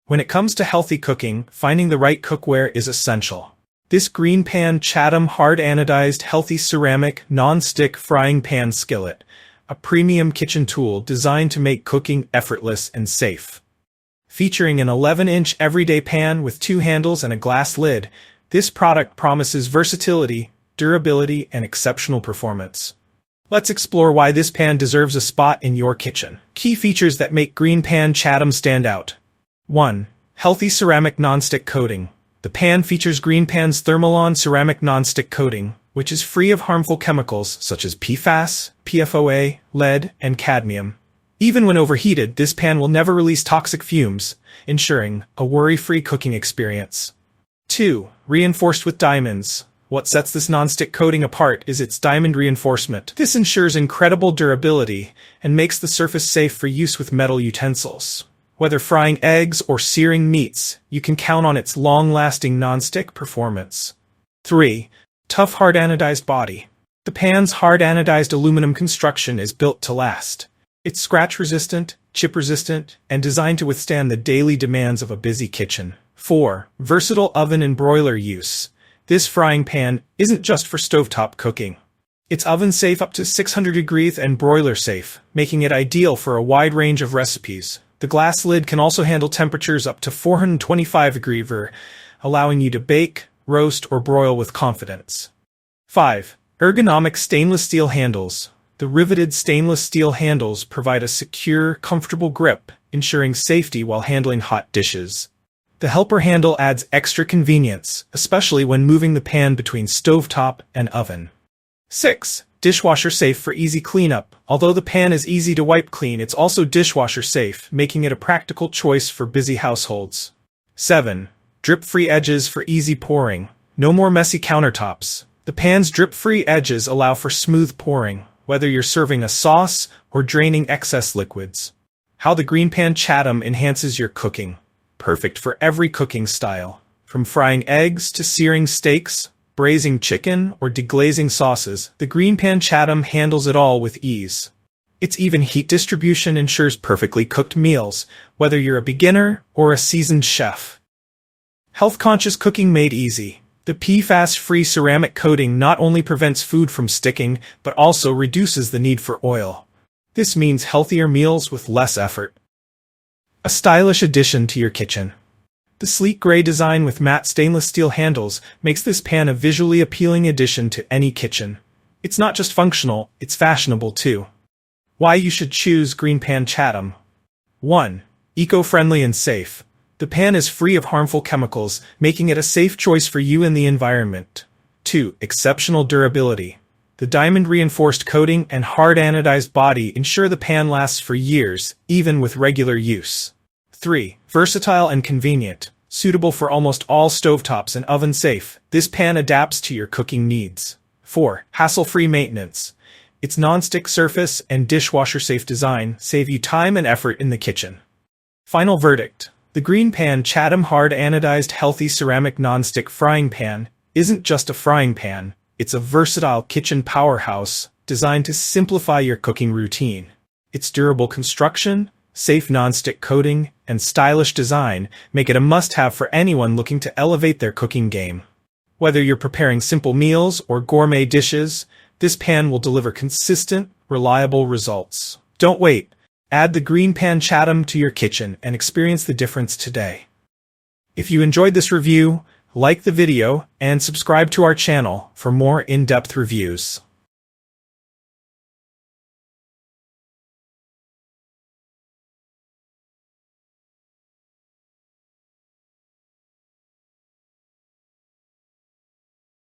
When it comes to healthy cooking, finding the right cookware is essential. This Greenpan Chatham hard-anodized healthy ceramic non-stick frying pan skillet, a premium kitchen tool designed to make cooking effortless and safe. Featuring an 11-inch everyday pan with 2 handles and a glass lid, this product promises versatility, durability, and exceptional performance. Let's explore why this pan deserves a spot in your kitchen. Key features that make Greenpan Chatham stand out. 1. Healthy ceramic nonstick coating. The pan features Greenpan's Thermalon ceramic nonstick coating, which is free of harmful chemicals such as PFAS, PFOA, lead, and cadmium. Even when overheated, this pan will never release toxic fumes, ensuring a worry-free cooking experience. 2. Reinforced with diamonds. What sets this nonstick coating apart is its diamond reinforcement. This ensures incredible durability and makes the surface safe for use with metal utensils. Whether frying eggs or searing meats, you can count on its long-lasting nonstick performance. 3. Tough hard-anodized body. The pan's hard-anodized aluminum construction is built to last. It's scratch-resistant, chip-resistant, and designed to withstand the daily demands of a busy kitchen. 4. Versatile oven and broiler use. This frying pan isn't just for stovetop cooking. It's oven-safe up to 600 degrees and broiler-safe, making it ideal for a wide range of recipes. The glass lid can also handle temperatures up to 425 degrees, allowing you to bake, roast, or broil with confidence. 5. Ergonomic stainless steel handles. The riveted stainless steel handles provide a secure, comfortable grip, ensuring safety while handling hot dishes. The helper handle adds extra convenience, especially when moving the pan between stovetop and oven. 6. Dishwasher safe for easy cleanup. Although the pan is easy to wipe clean, it's also dishwasher safe, making it a practical choice for busy households. 7. Drip-free edges for easy pouring. No more messy countertops. The pan's drip-free edges allow for smooth pouring, whether you're serving a sauce or draining excess liquids. How the Greenpan Chatham enhances your cooking. Perfect for every cooking style. From frying eggs to searing steaks, braising chicken, or deglazing sauces, the Greenpan Chatham handles it all with ease. Its even heat distribution ensures perfectly cooked meals, whether you're a beginner or a seasoned chef. Health-conscious cooking made easy. The PFAS-free ceramic coating not only prevents food from sticking, but also reduces the need for oil. This means healthier meals with less effort. A stylish addition to your kitchen. The sleek gray design with matte stainless steel handles makes this pan a visually appealing addition to any kitchen. It's not just functional, it's fashionable too. Why you should choose Greenpan Chatham. 1. Eco-friendly and safe. The pan is free of harmful chemicals, making it a safe choice for you and the environment. 2. Exceptional durability. The diamond-reinforced coating and hard-anodized body ensure the pan lasts for years, even with regular use. 3. Versatile and convenient. Suitable for almost all stovetops and oven-safe, this pan adapts to your cooking needs. 4. Hassle-free maintenance. Its non-stick surface and dishwasher-safe design save you time and effort in the kitchen. Final verdict. The Greenpan Chatham hard-anodized healthy ceramic non-stick frying pan isn't just a frying pan, it's a versatile kitchen powerhouse designed to simplify your cooking routine. Its durable construction, safe non-stick coating, and stylish design make it a must-have for anyone looking to elevate their cooking game. Whether you're preparing simple meals or gourmet dishes, this pan will deliver consistent, reliable results. Don't wait. Add the Greenpan Chatham to your kitchen and experience the difference today. If you enjoyed this review, like the video and subscribe to our channel for more in-depth reviews.